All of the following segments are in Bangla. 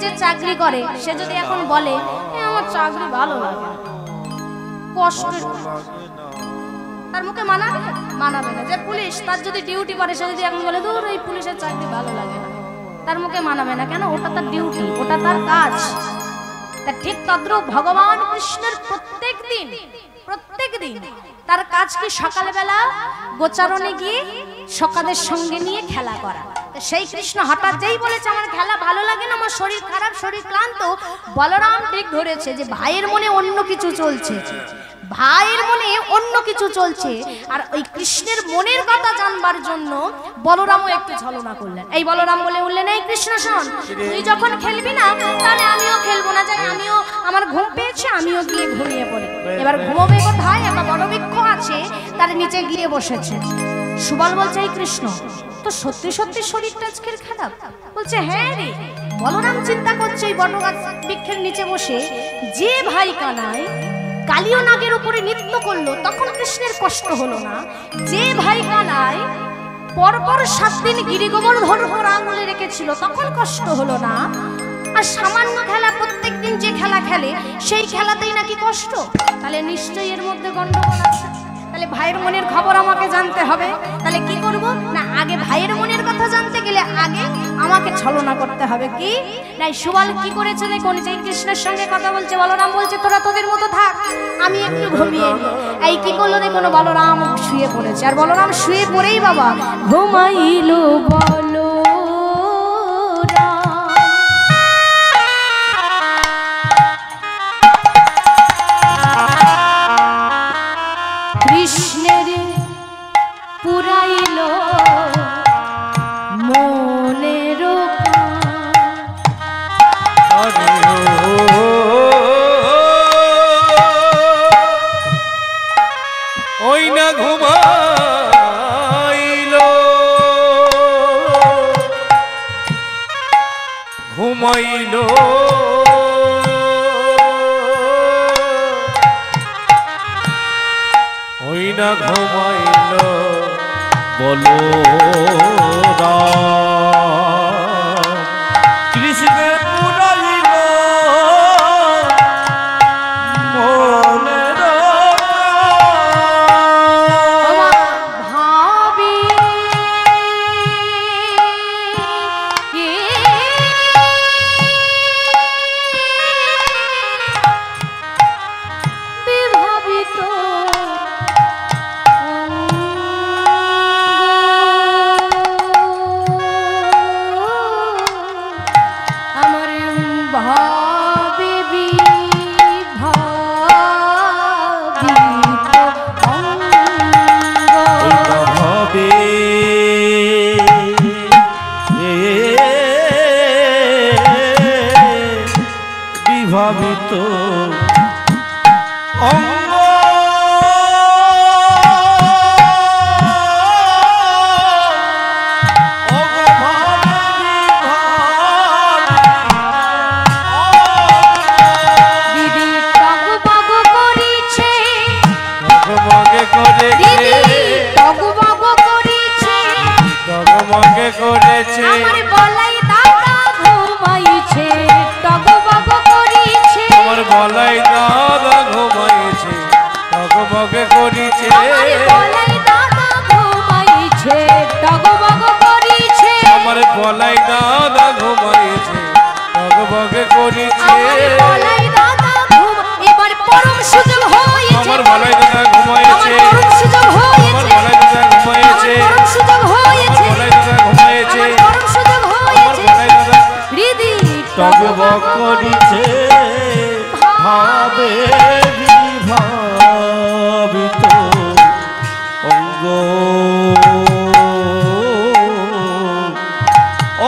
যে চাকরি করে সে যদি এখন বলে আমার চাকরি ভালো লাগে না, কষ্টের, তার মুখে মানাবে? মানাবে না। যে পুলিশ, তার যদি ডিউটি করে সে যদি এখন বলে দূর এই পুলিশের চাকরি ভালো লাগে না, তার মুখে মানাবে না। কেন? ওটা তার ডিউটি, ওটা তার কাজ। তা ঠিক তদ্রূপ ভগবান কৃষ্ণের প্রত্যেক দিন তার কাজ কি সকালবেলা গোচারণে গিয়ে সকালের সঙ্গে নিয়ে খেলা করা। সেই কৃষ্ণ হঠাৎ যেই বলেছে আমার খেলা ভালো লাগে না, আমার শরীর খারাপ, শরীর ক্লান্ত, বলরাম ঠিক ধরেছে যে ভাইয়ের মনে অন্য কিছু চলছে, ভাইয়ের মনে অন্য কিছু চলছে। আর ওই কৃষ্ণের মনের কথা জানবার জন্য বলরামও একটু ছলনা করলেন। এই বলরাম বলে উঠলেন, এই কৃষ্ণ শোন, তুই যখন খেলবি না তাহলে আমিও খেলবো না, যাই আমিও, আমার ঘুম পেয়েছে, আমিও গিয়ে ঘুমিয়ে পড়ি। এবার ঘুমোবে কোথায়? একটা বড় বৃক্ষ আছে, তার নিচে গিয়ে বসেছে। সুবল বলছে, এই কৃষ্ণ তো সত্যি সত্যি শরীরটা আজকের খারাপ? বলছে হ্যাঁ রে। বলরাম চিন্তা করছে এই বড় গাছ বৃক্ষের নিচে বসে, যে ভাই কানাই কালিয় নাগের উপরে নৃত্য করলো তখন কৃষ্ণের কষ্ট হলো না, যে ভাই কানাই পরপর 7 দিন গিরি গোবর্ধন উপর আঙুলে রেখেছিল তখন কষ্ট হলো না, আর সামান্য খেলা প্রত্যেক দিন যে খেলা খেলে সেই খেলাতেই নাকি কষ্ট, তাহলে নিশ্চয়ই এর মধ্যে গন্ডগোল আছে। তাহলে ভাইয়ের মনের খবর আমাকে জানতে হবে। তাহলে কি করব না, আগে ভাইয়ের মনের কথা জানতে গেলে আগে আমাকে ছলনা করতে হবে। কি নাই সুবল কি করেছে দেখুন, যে কৃষ্ণের সঙ্গে কথা বলছে, বলরাম বলছে তোরা তোদের মতো থাক, আমি একটু ঘুমিয়ে নি। এই কি করলো দেখুন, বলরাম শুয়ে পড়েছে। আর বলরাম শুয়ে পড়েই বাবা ঘুমাইলো বলো কৃষ্ণের পুরাইল মনের ওই না ঘুমাইল ঘুমাইল ওই না ঘুমাইল বলো কৃষ্ণের পুরাইল মনের ভাবি বিভাবিত আমার ভাবি ভাবে বিভাবিত অঙ্গ দিদি টগবগ করিছে, ডগমগে করেছে টগবগ করিছে, ডগমগে করেছে আমার বলাই দাদা ঘুমাইছে, টগবগ করিছে, আমার বলাই দাদা ঘুমাইছে ডগমগে করেছে আমার বলাই দাদা ঘুমাইছে, টগবগ করিছে, আমার বলাই দাদা ঘুমাইছে ডগমগে করেছে আমার বলাই দাদা এবার পরম সুযোগ হয়েছে, আমার বলাই দাদা ঘুমাইছে আমার পরম সুযোগ আমার হয়েছে, বলাই দাদা ঘুমাইছে আমার পরম সুযোগ হয়েছে, আমার বলাই দাদা ঘুমাইছে আমার পরম সুযোগ আমার হয়েছে, বলাই দাদা হৃদি টগবগ করিছে ভাবে বিভাবিত অঙ্গ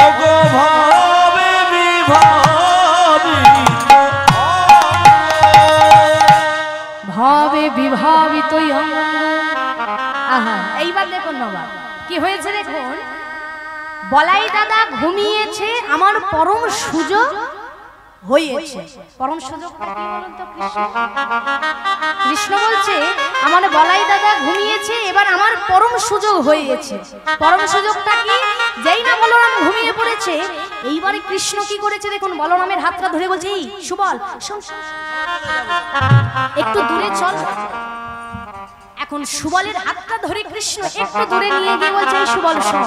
অগ ভাবে বিভাবিত ভাবে বিভাবিত অঙ্গ। আহা, এইবার দেখুন বাবা কি হয়েছে দেখুন, বলাই দাদা ঘুমিয়েছে, আমার পরম সুযোগ হয়েছে। পরম সুযোগটা কি বলুন তো? কৃষ্ণ বলছে আমার বলাই দাদা ঘুমিয়েছে, এবার আমার পরম সুযোগ হয়েছে। পরম সুযোগটা কি যেই না বলরাম ঘুমিয়ে পড়েছে, এইবারে কৃষ্ণ কি করেছে দেখুন, বলরামের হাতটা ধরে বলছে, এই সুবল শোন, একটু দূরে চল। এখন সুবলের হাতটা ধরে কৃষ্ণ একটু দূরে নিয়ে গিয়ে বলছে, এই সুবল শোন,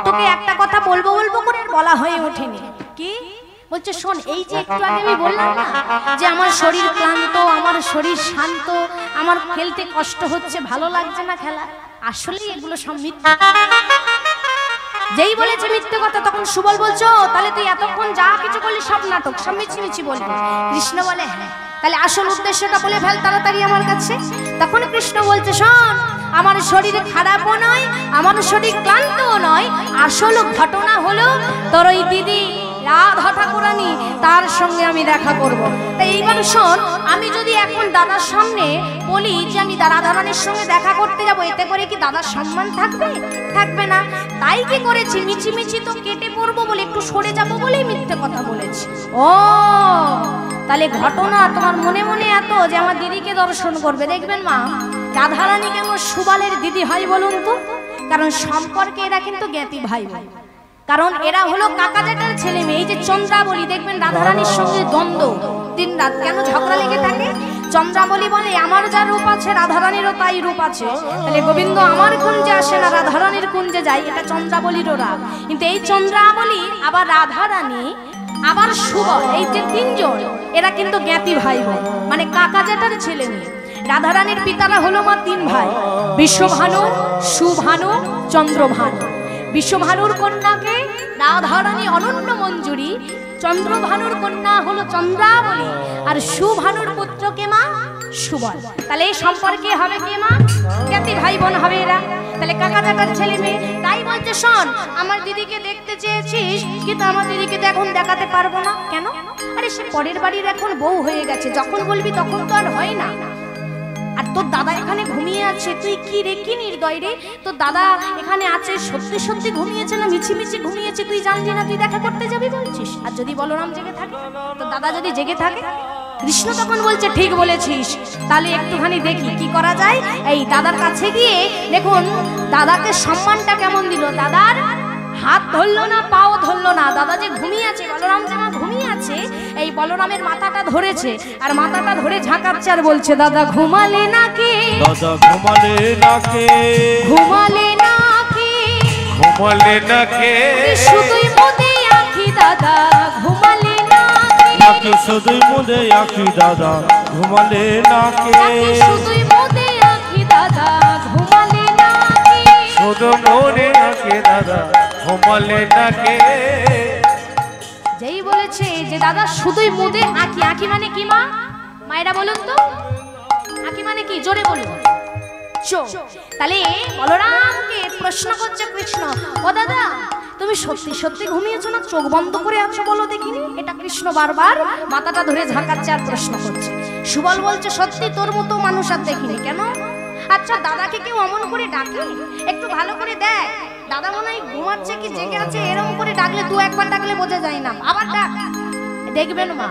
তোকে একটা কথা বলবো বলবো করে বলা হয়ে ওঠেনি। কি বলছে শোন, এই যে একটু আগে আমি বললাম না যে আমার শরীর ক্লান্ত, আমার শরীর শান্ত, আমার খেলতে কষ্ট হচ্ছে, ভালো লাগছে না খেলা, আসলে এগুলো সব মিথ্যা। যেই বলেছে মিথ্যে কথা, তখন সুবল বলছো তাহলে তুই এতক্ষণ যা কিছু বললি সব নাটক, সব মিছিমিছি বলবি। কৃষ্ণ বলে হ্যাঁ, তাহলে আসল উদ্দেশ্যটা বলে ফেল তাড়াতাড়ি আমার কাছে। তখন কৃষ্ণ বলছে শোন, আমার শরীর খারাপও নয়, আমার শরীর ক্লান্তও নয়, আসল ঘটনা হলো তোর ওই দিদি রাধা ঠাকুরানী, তার সঙ্গে আমি দেখা করব। তাই এইবার শোন, আমি যদি এখন দাদার সামনে বলি যে আমি রাধারানীর সঙ্গে দেখা করতে যাব, এতে করে কি দাদার সম্মান থাকবে? থাকবে না। তাই কি করেছি, মিছিমিছি তো কেটে পড়বো বলে একটু সরে যাব বলেই মিথ্যে কথা বলেছি। ও তাহলে ঘটনা তোমার মনে মনে এত যে আমার দিদিকে দর্শন করবে। দেখবেন মা, রাধারানী কেন সুবলের দিদি হয় বলুন তো? কারণ সম্পর্কে এরা কিন্তু জ্ঞাতি ভাই ভাই, কারণ এরা হলো কাকা জেঠার ছেলে মেয়ে। এই যে চন্দ্রাবলী, দেখবেন রাধারানীর সঙ্গে দ্বন্দ্ব, দিন রাত কেন ঝগড়া লেগে থাকে। চন্দ্রাবলী বলে আমার যা রূপ আছে রাধারানীরও তাই রূপ আছে, তাহলে গোবিন্দ আমার কুঞ্জে আসে না, রাধারানীর কুঞ্জে যায়, এটা চন্দ্রাবলীরও রাগ। কিন্তু এই চন্দ্রাবলী আবার রাধারানী আবার সুবল, এই যে তিনজন এরা কিন্তু জ্ঞাতি ভাই বোন, মানে কাকা জেঠার ছেলে মেয়ে। রাধারানীর পিতারা হলো মা তিন ভাই, বিশ্বভানু, সুভানু, চন্দ্রভানু। বিশ্বভানুর কন্যাকে রাধারানী অনন্য মঞ্জুরি, চন্দ্রভানুর কন্যা হলো চন্দ্রাবলী, আর সুভানুর পুত্রকে মা সুবল। তাহলে এই সম্পর্কে হবে কে মা? জ্ঞাতি ভাই বোন হবে এরা, তাহলে কাকা জ্যাঠার ছেলে মেয়ে। তাই বলছে শোন, আমার দিদিকে দেখতে চেয়েছিস, কিন্তু আমার দিদিকে তো এখন দেখাতে পারবো না। কেন? আরে সে পরের বাড়ির এখন বউ হয়ে গেছে, যখন বলবি তখন তো আর হয় না। আর তোর দাদা এখানে ঘুমিয়ে আছে, তুই কি রে, কি নির্দয় রে, তোর দাদা এখানে আছে, সত্যি সত্যি ঘুমিয়েছে না মিছিমিছি ঘুমিয়েছে তুই জানলি না, তুই দেখা করতে যাবি বলছিস। আর যদি বলরাম জেগে থাকে, তোর দাদা যদি জেগে থাকে, কৃষ্ণ তখন বলছে ঠিক বলেছিস, তাহলে একটুখানি দেখি কি করা যায়। এই দাদার কাছে গিয়ে দেখুন দাদাকে সম্মানটা কেমন দিল। দাদার হাত ধরলো না, পাও ধরলো না, দাদা যে ঘুমিয়ে আছে, বলরাম যেমন ঘুমিয়ে আছে, এই বলরামের মাথাটা ধরেছে আর মাথাটা ধরে ঝাঁকাচ্ছে আর বলছে দাদা ঘুমালে নাকি, দাদা ঘুমালে নাকি, ঘুমালে নাকি, ঘুমালে নাকি, শুধুই মোদে আঁখি দাদা ঘুমালে নাকি, নাকি শুধুই মোদে আঁখি দাদা ঘুমালে নাকি, শুধুই মোদে আঁখি দাদা ঘুমালে নাকি, শুধু মোদে আঁখি দাদা ঘুমালে নাকি। যেই বলেছে যে দাদা শুধুই মোদে আঁখি, আঁখি মানে কি মা? মায়েরা বলুন তো, আঁখি মানে কি? জোরে বলুন। চোখ। তাহলে বলরামকে প্রশ্ন করছে কৃষ্ণ, ও দাদা তুমি সত্যি সত্যি ঘুমিয়েছো না চোখ বন্ধ করে আছো বলো দেখিনি? এটা কৃষ্ণ বারবার মাথাটা ধরে ঝাঁকাচ্ছে আর প্রশ্ন করছে। সুবল বলছে সত্যি তোর মতো মানুষ আর দেখিনি। কেন? আচ্ছা দাদাকে কেউ অমন করে ডাকে? একটু ভালো করে দেখ, দাদা মনে হয় ঘুমাচ্ছে কি জেগে আছে, এরকম করে ডাকলে দু একবার ডাকলে বোঝা যায় না, আবার ডাক। দেখবেন মা,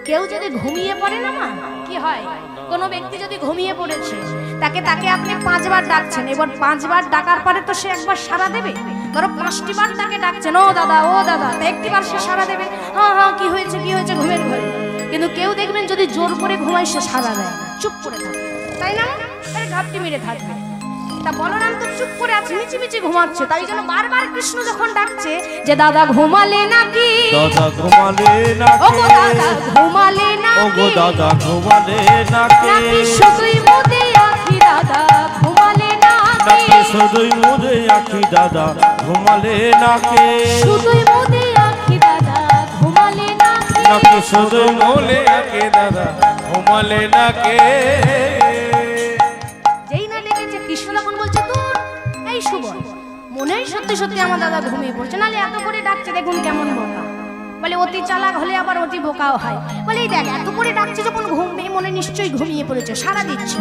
কেউ যদি ঘুমিয়ে পড়ে না মা, কি হয়, কোনো ব্যক্তি যদি ঘুমিয়ে পড়েছে তাকে আপনি 5 বার ডাকছেন, এবার 5 বার ডাকার পরে তো সে একবার সাড়া দেবে। ধরো 5টি বার তাকে ডাকছেন, ও দাদা ও দাদা, তা 1টি বার সে সাড়া দেবে, হ্যাঁ হ্যাঁ কি হয়েছে কি হয়েছে, ঘুমের ঘরে। কিন্তু কেউ দেখবেন যদি জোর করে ঘুমায় সে সাড়া দেয়, চুপ করে থাকে, তাই না? ঘাপটি মেরে থাকবে। তা বলরাম তো চুপ করে আছে, মিছিমিছি ঘুমাচ্ছে, তাই জন্য বারবার কৃষ্ণ যখন ডাকছে যে দাদা ঘুমালে নাকি, দাদা ঘুমালে নাকি, ও গো দাদা ঘুমালে নাকি, ও গো দাদা ঘুমালে নাকি, নাকি শুধুই মোদে আঁখি দাদা ঘুমালে নাকি, নাকি শুধুই মোদে আঁখি দাদা ঘুমালে নাকি, শুধুই মোদে আঁখি দাদা ঘুমালে নাকি, নাকি শুধুই মোদে আঁখি দাদা ঘুমালে নাকি। যেই না ডেকেছে কৃষ্ণ তখন বলছে দূর, এই সুবল মনে হয় সত্যি সত্যি আমার দাদা ঘুমিয়ে পড়ছে, নাহলে এত করে ডাকছে দেখুন কেমন বোকা। বলে অতি চালাক হলে আবার অতি বোকাও হয়। বলে এই দেখ এত করে ডাকছে যখন ঘুমিয়ে মনে নিশ্চয়ই ঘুমিয়ে পড়েছে, সারা দিচ্ছে।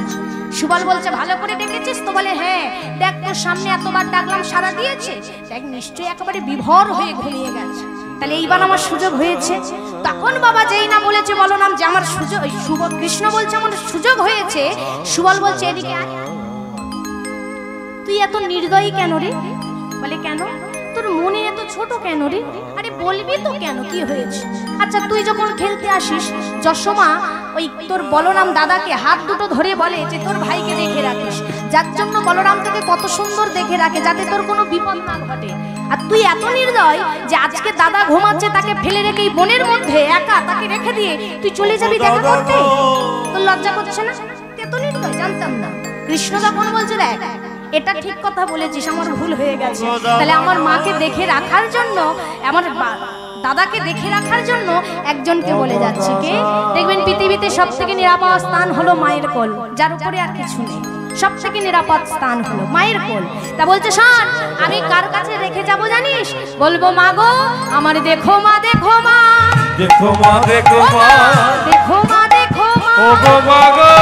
সুবল বলছে ভালো করে ডেকেছিস তো? বলে হ্যাঁ, দেখ তোর সামনে এতবার ডাকলাম সারা দিয়েছে, দেখ নিশ্চয়ই একেবারে বিভোর হয়ে ঘুমিয়ে গেছে, তাহলে এইবার আমার সুযোগ হয়েছে। তখন বাবা যেই না বলেছে বলরাম যে আমার সুযোগ, কৃষ্ণ বলছে আমার সুযোগ হয়েছে, সুবল বলছে এদিকে আয়। তুই এত নির্দয়ী কেন রে? বলে কেন? তোর মনে এত ছোট কেন রে? আরে বলবি তো কেন, কি হয়েছে? আচ্ছা তুই যখন খেলতে আসিস, যশোমা ওই তোর বলরাম দাদাকে হাত দুটো ধরে বলে যে তোর ভাইকে দেখে রাখিস, যার জন্য বলরাম তোকে কত সুন্দর দেখে রাখে, যাতে তোর কোনো বিপদ না ঘটে। আর তুই এত নির্দয় যে আজকে দাদা ঘুমাচ্ছে তাকে ফেলে রেখে এই বনের মধ্যে একা তাকে রেখে দিয়ে তুই চলে যাবি দেখা করতে। তোর লজ্জা করছে না? এত নির্দয়, জানতাম না। কৃষ্ণ তখন বলছে দেখ এটা ঠিক কথা বলেছিস, আমার ভুল হয়ে গেছে, তাহলে আমার মাকে দেখে রাখার জন্য, আমার দাদাকে দেখে রাখার জন্য একজনকে বলে যাচ্ছে। কে? দেখবেন পৃথিবীতে সব থেকে নিরাপদ স্থান হলো মায়ের কোল, যার উপরে আর কিছু নেই। সব থেকে নিরাপদ স্থান হলো মায়ের কোল। তা বলছে শোন, আমি কার কাছে রেখে যাব জানিস? বলবো মা গো আমার দেখো মা, দেখো মা, দেখো মা, দেখো মা, দেখো মা, দেখো মা, ও গো মা গো,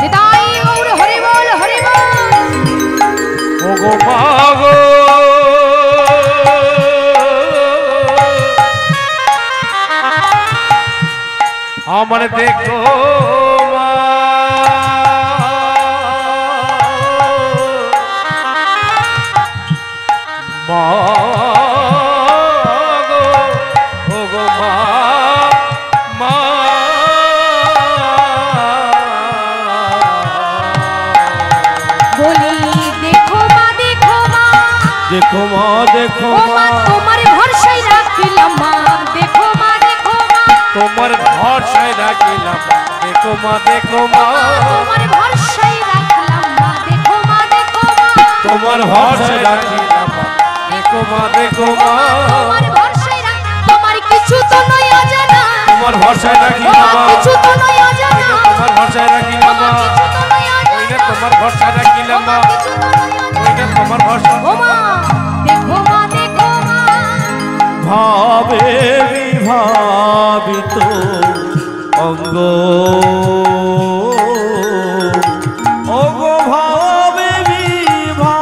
নিতাই গৌর হরি বল, হরি বল, ও গো মা গো, আমার দেখো মা, মা গো, ও গো মা, মা বলি দেখো মা, দেখো মা, দেখো মা, দেখো ও মা, মা তোমার ভরসায় রাখিলাম মা, দেখো মা, দেখো মা, তোমার ভরসায় রাখিলাম, দেখো মা, দেখো মা, তোমার ভরসায় রাখলাম মা, দেখো মা, দেখো মা, তোমার ভরসায় রাখিলাম, দেখো মা, দেখো মা, তোমার ভরসায় রাখ, তোমার কিছু তো নয় অজানা, তোমার ভরসায় রাখিলাম, কিছু তো নয় অজানা, তোমার ভরসায় রাখিলাম, কিছু তো নয় ওইটা অজানা, তোমার ভরসায় রাখিলাম, কিছু তো নয় অজানা, ওইটা তোমার ভরসা। ও মা দেখো মা, দেখো মা, ভাবে বিভাবিত অঙ্গ, অঙ্গ ভাবে বিভাবিত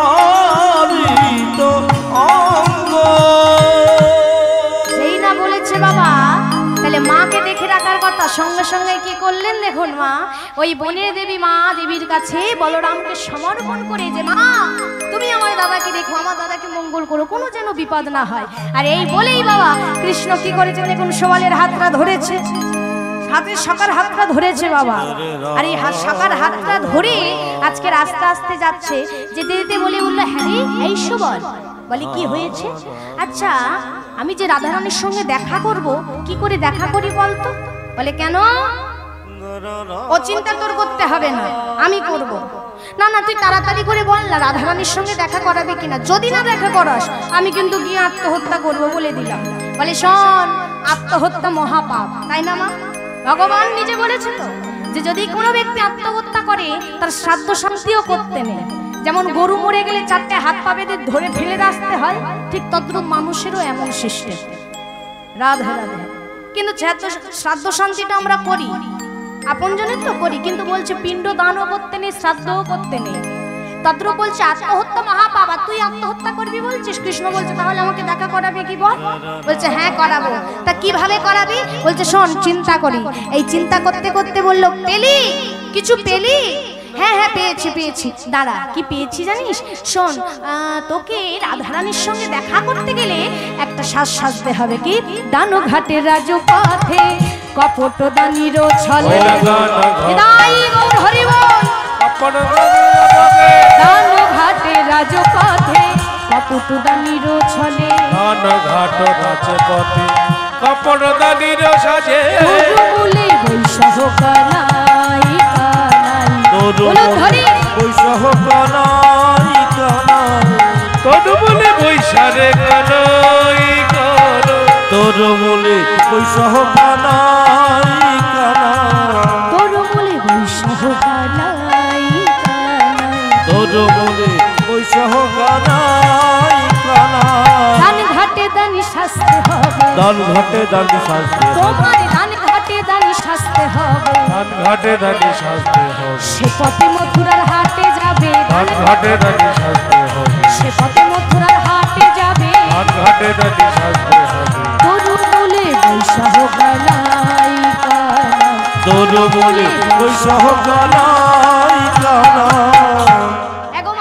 অঙ্গ। যেই না বলেছে বাবা তাহলে মাকে দেখে রাখার কথা, সঙ্গে সঙ্গে কি করলেন দেখুন, মা ওই বনের দেবী মা দেবীর কাছে বলরামকে সমর্পণ করে যে মা তুমি আমার দাদাকে দেখো, আমার দাদাকে মঙ্গল করো, কোনো যেন বিপদ না হয়। আর এই বলেই বাবা কৃষ্ণ কি করেছেন দেখুন, সোয়ালের হাতটা ধরেছে, হাতের শাখার হাতটা ধরেছে বাবা। আর এই শাখার হাতটা ধরে আজকে আস্তে আস্তে যাচ্ছে, যেতে যেতে বলে বললো হ্যাঁ রে এই সোবল, বলে কি হয়েছে? আচ্ছা আমি যে রাধারানীর সঙ্গে দেখা করব, কি করে দেখা করি বলতো? বলে কেন? ও চিন্তা তোর করতে হবে না, আমি করব। না না তুই তাড়াতাড়ি করে বল না রাধারানীর সঙ্গে দেখা করাবে কিনা, যদি না দেখা করাস আমি কিন্তু গিয়ে আত্মহত্যা করব বলে দিলাম। বলে শোন আত্মহত্যা মহাপাপ, তাই না মা? ভগবান নিজে বলেছে তো যে যদি কোনো ব্যক্তি আত্মহত্যা করে তার শ্রাদ্ধ শান্তিও করতে নেই। যেমন গরু মরে গেলে চারটে হাত পা বেঁধে ধরে ফেলে আসতে হয়, ঠিক তদ্রূপ মানুষেরও এমন সিস্টেম। রাধে রাধে। কিন্তু শ্রাদ্ধ শান্তিটা আমরা করি, আপনজনের তো করি, কিন্তু বলছে পিণ্ড দানও করতে নেই, শ্রাদ্ধও করতে নেই। তদ্রূপ বলছে আত্মহত্যা মহাপাপ, আর তুই আত্মহত্যা করবি বলছিস। কৃষ্ণ বলছে তাহলে আমাকে দেখা করাবে কি বল? বলছে হ্যাঁ করাবো। তা কিভাবে করাবি? বলছে শোন চিন্তা করি। এই চিন্তা করতে করতে বললো পেলি কিছু পেলি? হ্যাঁ হ্যাঁ পেয়েছি পেয়েছি। দাঁড়া কি পেয়েছি জানিস? শোন তোকে রাধারানীর সঙ্গে দেখা করতে গেলে একটা সাজ সাজতে হবে। কি? দানো ঘাটের রাজপথে কপট দানির ছলে, হৃদয় গৌর হরি বল। দানো ঘাটের রাজপথে কপট দানির ছলে, দানো ঘাট রাজপথে কপট দানির সাজে, মূলে বৈশাখ কানাই কানাই, বৈশাখ কানাই কানাই, তোর বলে বৈশারে কানাই কানাই, তোর বলে বৈশাখ কানাই কানাই, তোর বলে বৈশাখ কানাই কানাই, তোর বলে বৈশাখ কানাই কানাই। ধান ঘাটে দানি শাস্তে হবে, দান ঘাটে দানি শাস্তি, তোমার ধান ঘাটে দানি শাস্তে হবে। ধান ঘাটে দানি সাজতে হবে, সে পথে মথুরার হাটে যাবে, ধান ঘাটে দানি সাজতে হবে, সে পথে মথুরার হাটে যাবে, ধান ঘাটে দানি সাজতে হবে, তোর বলে বৈশাখ কানাই কানাই, তোর বলে বৈশাখ কানাই কানাই। এগো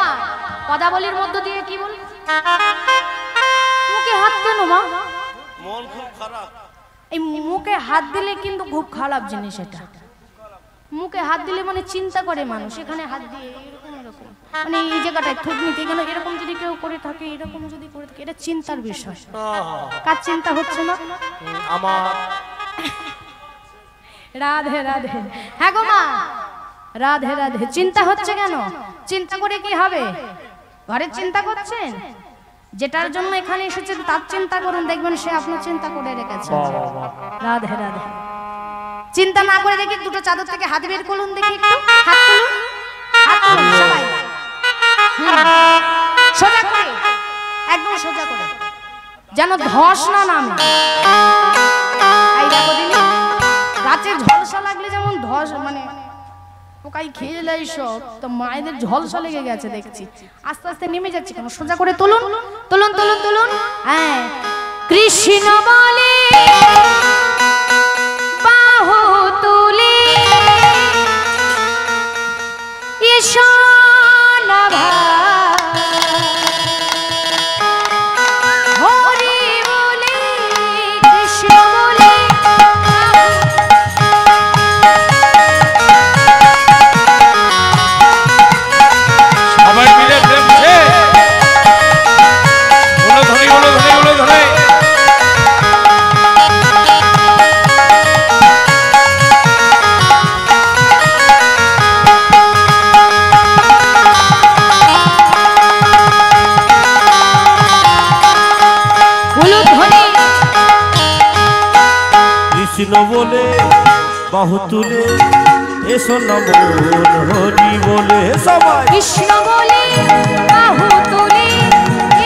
মন খুব খারাপ। এই মুখে হাত দিলে কিন্তু খুব খারাপ জিনিস এটা। মুখে হাত দিলে মানে চিন্তা করে মানুষ, এখানে হাত দিয়ে এরকম এরকম মানে এই জায়গাটায় থুতনিতে এখানে এরকম যদি কেউ করে থাকে, এরকম যদি করে থাকে, এটা চিন্তার বিষয়। কার চিন্তা হচ্ছে না? আমার। রাধে রাধে। হ্যাঁ গো মা, রাধে রাধে। চিন্তা হচ্ছে কেন? চিন্তা করে কি হবে? ঘরের চিন্তা করছেন? যেটার জন্য এখানে এসেছেন তার চিন্তা করুন, দেখবেন সে আপনার চিন্তা করে রেখেছে। রাধে রাধে। চিন্তা না করে দেখি দুটো চাদর থেকে হাত বের করুন, দেখি একটু হাত তুলুন, হাত তুলুন সবাই। সোজা করে, একদম সোজা করে, যেন ধস না নামে। এই দেখো দিনি, গাছে ঝলসা লাগলে যেমন ধস মানে পোকাই খেয়ে যায় সব, তো মায়েদের ঝলসা লেগে গেছে দেখছি, আস্তে আস্তে নেমে যাচ্ছে কেন? সোজা করে তুলুন, তুলুন তুলুন তুলুন। হ্যাঁ, কৃষ্ণ বলে বাহু তুলে ঈশানা হরি বলে কৃষ্ণ বলে সবাই মিলে প্রেমছে বলো ধরে বলো ধরে বলো ধরে। কৃষ্ণ বলে বাহু তুলে এসো না মন হরি বলে সবাই। কৃষ্ণ বলে বাহু তুলে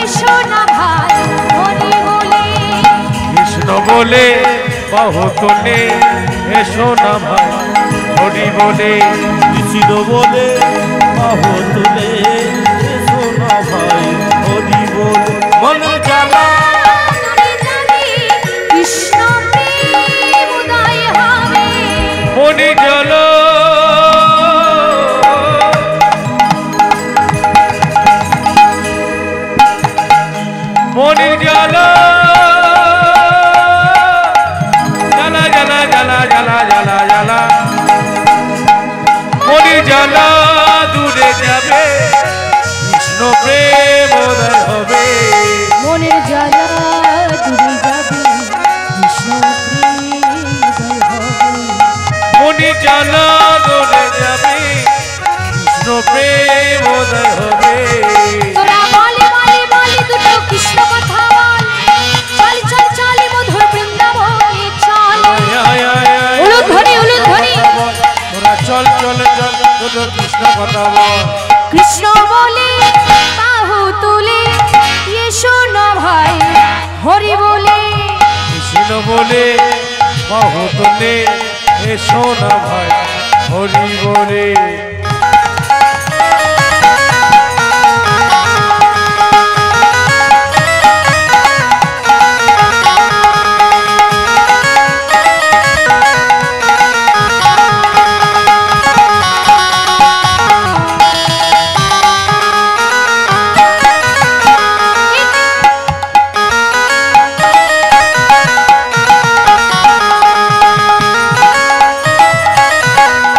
এসো না ভাই হরি বলে। কৃষ্ণ বলে বাহু তোলে এসো না ভাই হরি বলে। কৃষ্ণ বলে বাহু তুলে এসো না ভাই হরি বলে। মন জ্বালা কৃষ্ণ প্রেম উদয় হবে মনি জল মনির জল জ্বালা জ্বালা জ্বালা জ্বালা জ্বালা জ্বালা মনির জ্বালা দূরে যাবে কৃষ্ণ প্রেম উদয় হবে। মনের জ্বালা দূরে যাবে কৃষ্ণ প্রেম উদয় হবে। মনির জ্বালা দূরে যাবে কৃষ্ণ প্রেম উদয় হবে। তোরা বলে বলে বলে দুটো কৃষ্ণ কথা বল, চল চল চল মধুর বৃন্দাবনে চল। উলুধ্বনি উলুধ্বনি। তোরা চল চল চল দুটো কৃষ্ণ কথা বল। কৃষ্ণ বলে বাহু তুলে এসো না ভাই হরি বলে। কৃষ্ণ বলে বাহু তোলে এসো না ভাই হরি বলে।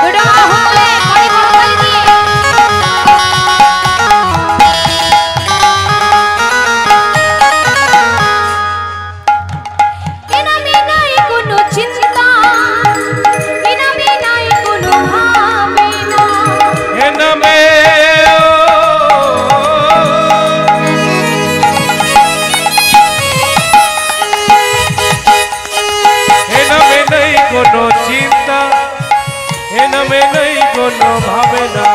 দুটো বাহু তুলে করে করতালি দিয়ে। এনামে নাই কোনো চিন্তা, এনামে নাই কোনো ভাবনা। এ নামে এ নামে নেই কোনো চিন্তা এ নামে নেই কোনো ভাবনা।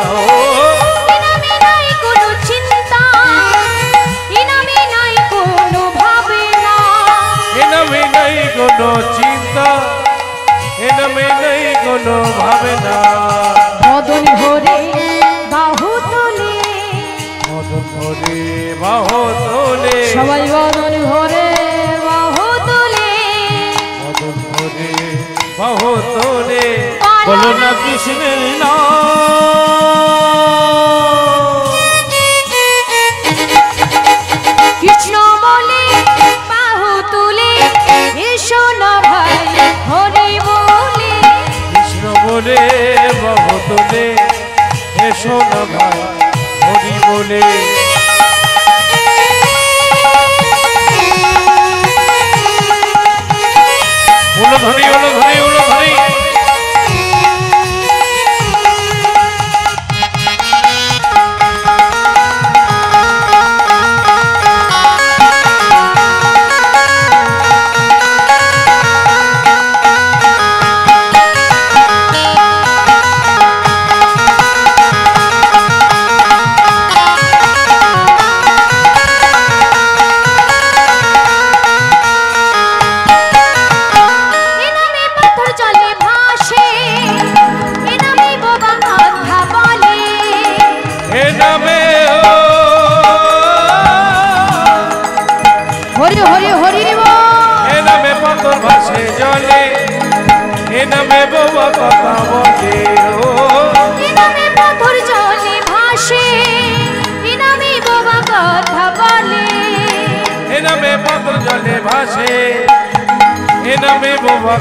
এনামে নাই কোনো চিন্তা, এনামে নাই কোনো ভাবনা। এ নামে নেই কোনো চিন্তা এ নামে নেই কোনো ভাবনা। মদন ভরে বাহু তুলে, মদন ভরে বাহু তোলে সবাই মদন ভরে বাহু তুলে। মদন ভরে বাহু তোলে। বলো না কৃষ্ণের নাম। কৃষ্ণ বলে বাহু তুলে এসো না ভাই হরি বলে উলুধ্বনি উলুধ্বনি উলুধ্বনি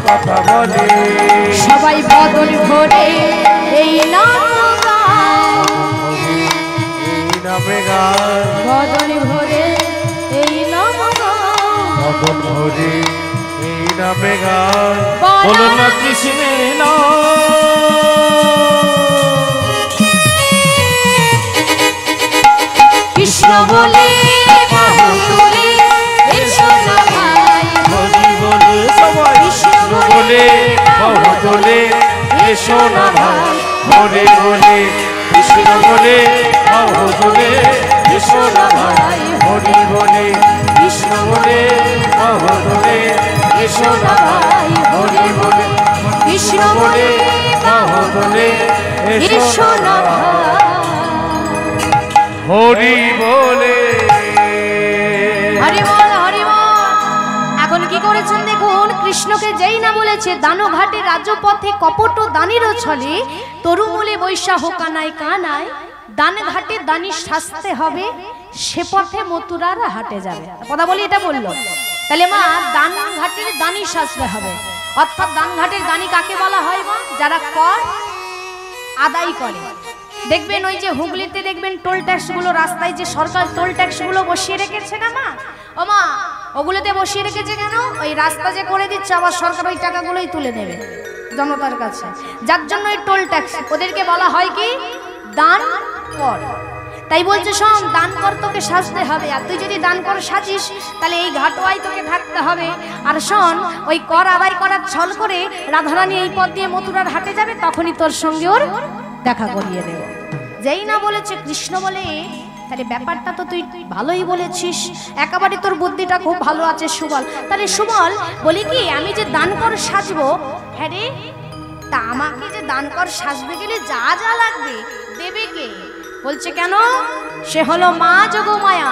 কথা বলে সবাই বদল ভরে এই নাম গায় বদল ভরে এই নাম বদল ভরে এই নামে গায় বলো না কৃষ্ণের নাম কৃষ্ণ বলে বাহু তুলে এসো না ভাই হরি বলে সবাই কৃষ্ণ বলে বাহু তোলে এসো না ভাই হরি বলে কৃষ্ণ বলে বাহু তোলে এসো না ভাই হরি বলে কৃষ্ণ বলে বাহু তোলে এসো না ভাই হরি বলে কৃষ্ণ বলে বাহু তোলে এসো না ভাই হরি বলে হরি বল হরি বল। এখন কি করেছেন দেখুন, কৃষ্ণকে যেই না বলেছে দানঘাটে রাজপথে কপট দানিরও ছলে তরুমূলে বৈশা হোকানায় কানায় দান ঘাটে দানি সাজতে হবে সে পথে মথুরার হাটে যাবে। কথা বলি এটা বললো, তাহলে মা দান ঘাটের দানি সাজতে হবে। অর্থাৎ দান ঘাটের দানি কাকে বলা হয় মা? যারা কর আদায় করে। দেখবেন ওই যে হুগলিতে দেখবেন টোল ট্যাক্স গুলো রাস্তায় যে সরকার টোল ট্যাক্স গুলো বসিয়ে রেখেছে না মা, ও মা ওগুলোতে বসিয়ে রেখেছে কেন? ওই রাস্তা যে করে দিচ্ছে আবার সরকার ওই টাকাগুলোই তুলে নেবে জনতার কাছে, যার জন্য এই টোল ট্যাক্স। ওদেরকে বলা হয় কি দান কর। তাই বলছে শোন, দান কর তোকে সাজতে হবে। আর তুই যদি দান কর সাজিস তাহলে এই ঘাটোয়াই তোকে থাকতে হবে। আর শোন, ওই কর আদায় করার ছল করে রাধারানী এই পথ দিয়ে মথুরার হাটে যাবে, তখনই তোর সঙ্গে ওর দেখা করিয়ে দেব। যেই না বলেছে কৃষ্ণ বলে, তাহলে ব্যাপারটা তো তুই ভালোই বলেছিস, একেবারে তোর বুদ্ধিটা খুব ভালো আছে সুবল। তাহলে সুবল বলি কি, আমি যে দান কর সাজবো, হ্যাঁ রে, তা আমাকে যে দান কর সাজবে গেলে যা যা লাগবে দেবে কে? বলছে কেন? সে হলো মা যোগমায়া।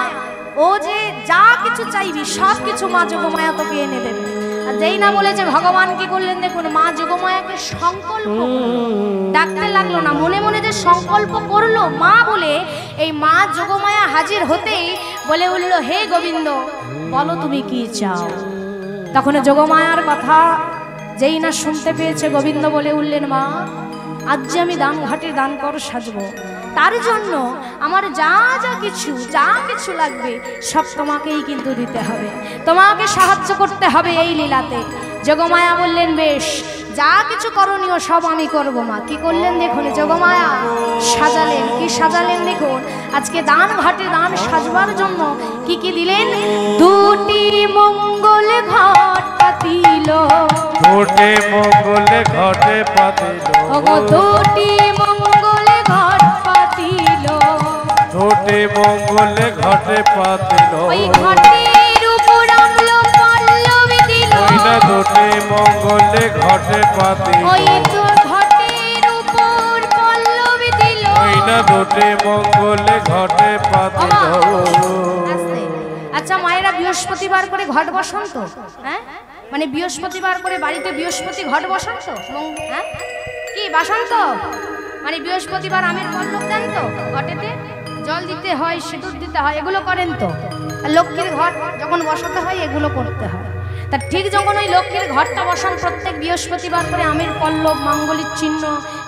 ও যে যা কিছু চাইবি সব কিছু মা যোগমায়া তোকে এনে দেবে। আর যেই না বলেছে ভগবান কি করলেন দেখুন, মা যোগমায়াকে সংকল্প ডাকতে লাগলো না, মনে মনে যে সংকল্প করলো মা বলে, এই মা যোগমায়া হাজির হতেই বলে উঠল, হে গোবিন্দ বলো তুমি কি চাও। তখন যোগমায়ার কথা যেই না শুনতে পেয়েছে, গোবিন্দ বলে উঠলেন, মা আজ যে আমি দান ঘাটে দান কর সাজবো, তার জন্য আমার যা কিছু লাগবে সব তোমাকেই কিন্তু দিতে হবে, তোমাকে সাহায্য করতে হবে এই লীলাতে। যোগমায়া বললেন, বেশ, যা কিছু করণীয় সব আমি করব মা। কি করলেন দেখুন, যোগমায়া সাজালেন। কি সাজালেন দেখুন, আজকে দান ঘাটে দান সাজবার জন্য কি কি দিলেন? দুটি মঙ্গল ঘট পাতিল, ঘটে মঙ্গলে ঘটে পাতিল, দুটি মঙ্গলে ঘট পাতিল, ঘটে মঙ্গলে ঘটে পাতিল, ওই ঘটের উপর আমল পল্লবী দিল, ওই না ঘটে মঙ্গলে ঘটে পাতিল, ওই তো ঘটের উপর পল্লবী দিল, ওই না ঘটে মঙ্গলে ঘটে পাতিল। আচ্ছা মায়েরা বৃহস্পতিবার করে ঘট বসান তো? হ্যাঁ, মানে বৃহস্পতিবার করে বাড়িতে বৃহস্পতি ঘট বসান তো? হ্যাঁ, কি বসান তো? মানে বৃহস্পতিবার আমের পল্লব দেন তো, ঘটেতে জল দিতে হয়, সিঁদুর দিতে হয়, এগুলো করেন তো? আর লক্ষ্মীর ঘট যখন বসাতে হয় এগুলো করতে হয়। তা ঠিক যখন ওই লক্ষ্মীর ঘরটা বসান প্রত্যেক বৃহস্পতিবার করে আমের পল্লব, মাঙ্গলিক চিহ্ন,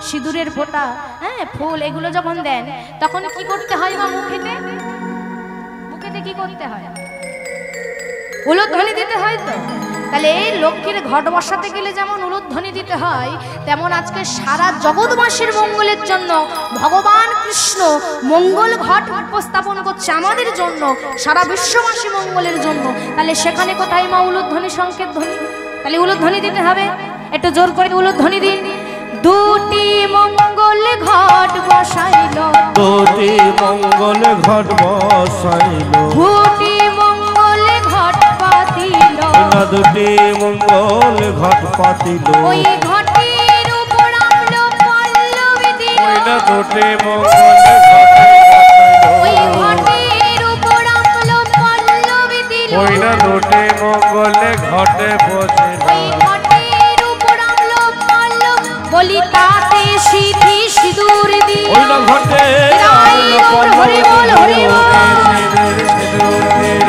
সিঁদুরের ফোঁটা, হ্যাঁ ফুল এগুলো যখন দেন তখন কি করতে হয় বা মুখেতে কি করতে হয়? উলুধ্বনি দিতে হয় তো। তাহলে এই লক্ষ্মীর ঘট বসাতে গেলে যেমন উলুধ্বনি দিতে হয়, তেমন আজকে সারা জগৎবাসীর মঙ্গলের জন্য ভগবান কৃষ্ণ মঙ্গল ঘট উপস্থাপন করছে আমাদের জন্য, সারা বিশ্ববাসী মঙ্গলের জন্য। তাহলে সেখানে কোথায় মা উলুধ্বনি সংকেত ধ্বনি? তাহলে উলুধ্বনি দিতে হবে, একটু জোর করে উলুধ্বনি দিন। দুটি মঙ্গল ঘট বসাইল, দুটি মঙ্গল ঘট বসাইল, দুটি মঙ্গল ঘট পাতিল, দুটি মঙ্গল ঘট পাতিল, ওই ঘটের উপর আমলো পল্লব দিল, দুটি মঙ্গল ওই ঘটের উপর আমলো পল্লব দিল, ওই না দুটি মঙ্গল ঘটে বসিল, ওই ঘটের উপর আমলো পল্লব, বলি তাতে সিঁথি সিঁদুর দিল, ওই না ঘটে হরি বল হরি বল,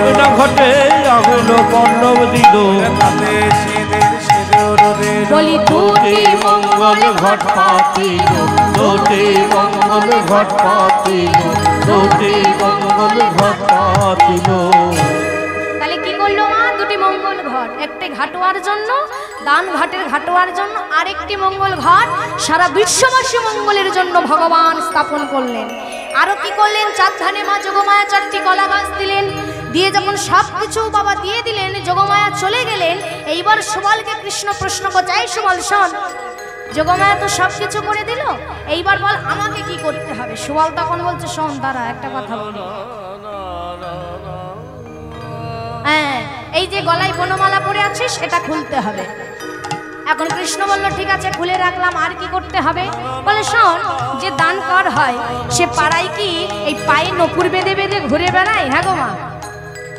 ওই না ঘটে আমলো পল্লব দিল, তাতে সিঁদুর দিল, বলি দুটি মঙ্গল ঘট পাতিল, দুটি মঙ্গল ঘট পাতিল, দুটি মঙ্গল ঘট পাতিল। তাহলে কি করলো মা? দুটি মঙ্গল ঘট, একটি ঘাটোয়ার জন্য, দান ঘাটের ঘাটোয়ার জন্য, আরেকটি মঙ্গল ঘট সারা বিশ্ববাসী মঙ্গলের জন্য ভগবান স্থাপন করলেন। আরো কি করলেন? চারধানে মা যোগমায়া 4টি কলা গাছ দিলেন, দিয়ে যখন সব কিছু বাবা দিয়ে দিলেন, যোগমায়া চলে গেলেন। এইবার সুবলকে কৃষ্ণ প্রশ্ন করছে, এই সুবল শোন, যোগমায়া তো সব কিছু করে দিল, এইবার বল আমাকে কি করতে হবে? সুবল তখন বলছে, শোন দাঁড়া, একটা কথা বলি। হ্যাঁ, এই যে গলায় বনমালা পরে আছিস এটা খুলতে হবে। এখন কৃষ্ণ বলল, ঠিক আছে খুলে রাখলাম, আর কি করতে হবে? বলে, শোন, যে দান কর হয় সে পাড়ায় কি এই পায়ে নপুর বেঁধে বেঁধে ঘুরে বেড়ায়? হ্যাঁ গো মা,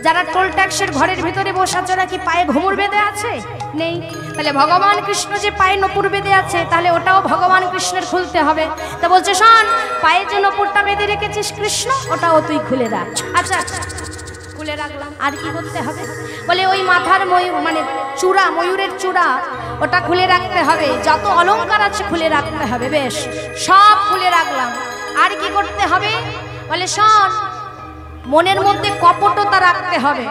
যারা টোল ট্যাক্সের ঘরের ভিতরে বসে আছে ওরা কি পায়ে ঘুমুর বেঁধে আছে? নেই। তাহলে ভগবান কৃষ্ণ যে পায়ে নপুর বেঁধে আছে, তাহলে ওটাও ভগবান কৃষ্ণের খুলতে হবে। তা বলছে, শোন, পায়ে যে নপুরটা বেঁধে রেখেছিস কৃষ্ণ, ওটাও তুই খুলে রাখ। আচ্ছা খুলে রাখলাম, আর কি করতে হবে? বলে, ওই মাথার মানে চূড়া, ময়ূরের চূড়া, ওটা খুলে রাখতে হবে, যত অলংকার আছে খুলে রাখতে হবে। বেশ, সব খুলে রাখলাম, আর কি করতে হবে? বলে, শোন, মনের মধ্যে কপটতা রাখতে হবে।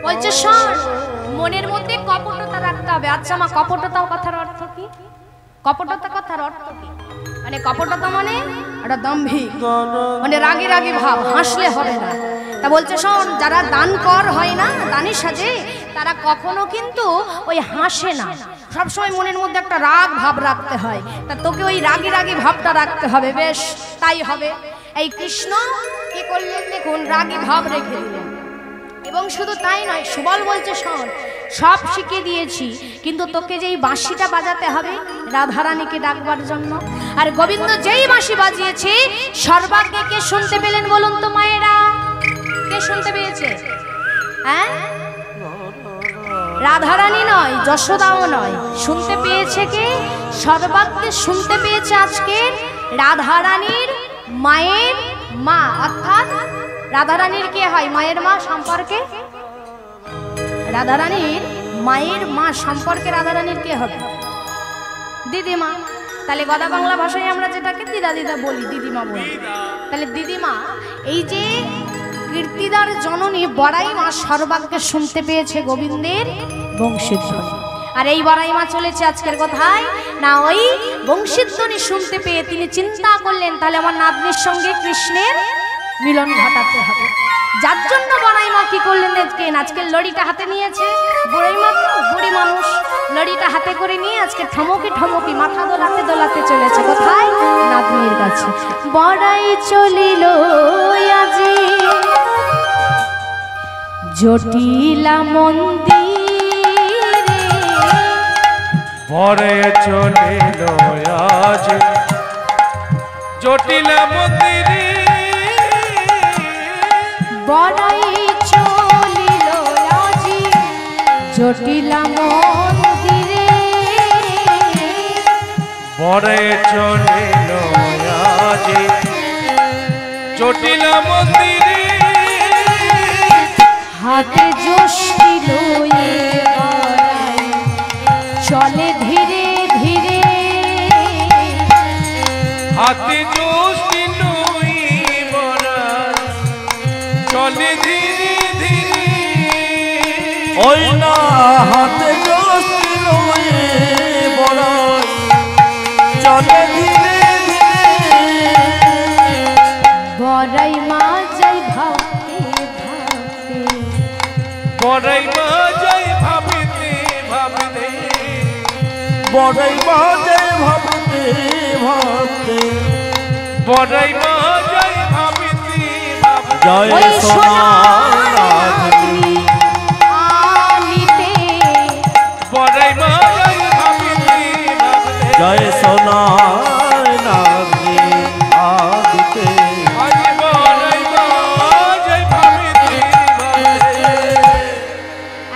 বলছে, শোন, মনের মধ্যে কপটতা রাখতে হবে। আচ্ছা মা, কপটতা কথার অর্থ কি? কপটতা কথার অর্থ কি? মানে কপটতা মানে একটা দাম্ভিক, মানে রাগে রাগে ভাব, হাসলে হবে না। তা বলছে, শোন, যারা দান কর হয় না, দানি সাজে, তারা কখনো কিন্তু ওই হাসে না, সবসময় মনের মধ্যে একটা রাগ ভাব রাখতে হয়। তা তোকে ওই রাগে রাগে ভাবটা রাখতে হবে। বেশ, তাই হবে। এই কৃষ্ণ কি করলেন দেখুন, রাগে ভাব রেখে দিলেন। এবং শুধু তাই নয়, সুবল বলছে, শোন, সব শিখিয়ে দিয়েছি, কিন্তু তোকে যেই বাঁশিটা বাজাতে হবে রাধারানীকে ডাকবার জন্য, আর গোবিন্দ যেই বাঁশি বাজিয়েছে, সর্বাগ্যে কে শুনতে পেলেন বলুন তো মায়েরা? কে শুনতে পেয়েছে? হ্যাঁ, রাধারানী নয়, যশোদাও নয়, শুনতে পেয়েছে কে? সর্বাগ্যে শুনতে পেয়েছে আজকে রাধারানীর মায়ের মা, অর্থাৎ রাধারানীর কে হয়? মায়ের মা সম্পর্কে, রাধারানীর মায়ের মা সম্পর্কে রাধারানীর কে হবে? দিদিমা। তাহলে গদা বাংলা ভাষায় আমরা যেটাকে দিদা দিদা বলি, দিদিমা বলি। তাহলে দিদিমা, এই যে কীর্তিদার জননী বড়াই মা সর্বাগ্যে শুনতে পেয়েছে গোবিন্দের বংশীধ্বনি। আর এই বড়াই মা চলেছে আজকের কথায় না, ওই বংশীধ্বনি শুনতে পেয়ে তিনি চিন্তা করলেন, তাহলে আমার নাতনির সঙ্গে কৃষ্ণের মিলন ঘটাতে হবে। যার জন্য বড়াই মা কি করলেন দেখেন, আজকে লড়িটা হাতে নিয়েছে। বুড়াই মা তো বুড়ি মানুষ, লড়িটা হাতে করে নিয়ে আজকে ঠমকি ঠমকি মাথা দোলাতে দোলাতে চলেছে কোথায়? নাতনির কাছে। বড়াই চলিল আজি জটিলা মন্দিরে, পরে চলিল আজ জটিলা মন্দিরে, বড়াই চলিল আজি জটিলা মন্দিরে। বরে চলে আজি জটিলা মন্দিরে হাতে যষ্টি লয়ে বড়াই চলে ধীরে ধীরে হাতে যষ্টি লয়ে বড়াই চলে ধীরে ধীরে ওই না হাতে যষ্টি লয়ে বড়াই চলে ধীরে ধীরে বড়াই মা যাই ভাবতে ভাবতে বড়াই মা যাই ভাবিতে ভাবিতে বড়াই বাজে ভাবতে ভাবতে বড়াই মা যাই ভাবিতে ভাবিতে জয় ওই সোনার রাধি আলিতে বড়াই মা যাই ভাবিতে ভাবিতে জয় সোনার রাধি আদিতে আজি বড়াই মা যাই ভাবিতে ভাবিতে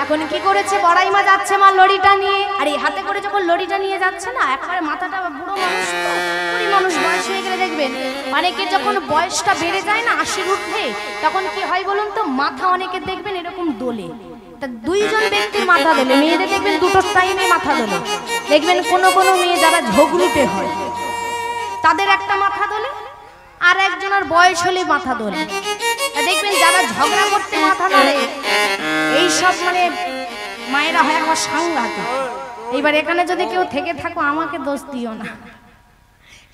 এখন কি করেছে বড়াই মা যাচ্ছে মা লড়িটা নিয়ে আর এই হাতে করে যখন লড়িটা নিয়ে যাচ্ছে না একবারে মাথাটা বুড়ো মানুষ তো বুড়ি মানুষ বয়স হয়ে গেলে দেখবেন অনেকের যখন বয়সটা বেড়ে যায় না 80 ঊর্ধ্বে তখন কি হয় বলুন তো মাথা অনেকের দেখবেন এরকম দোলে তা দুইজন ব্যক্তির মাথা দোলে মেয়েদের দেখবেন দুটো টাইমে মাথা দোলে দেখবেন কোনো কোনো মেয়ে যারা ঝগড়ুটে হয় তাদের একটা মাথা দোলে আর একজনের বয়স হলে মাথা দোলে তা দেখবেন যারা ঝগড়া করতে মাথা নাড়ে এইসব মানে মায়েরা হয় আমার সাংঘাতিক এইবার এখানে যদি কেউ থেকে থাকো আমাকে দোষ দিও না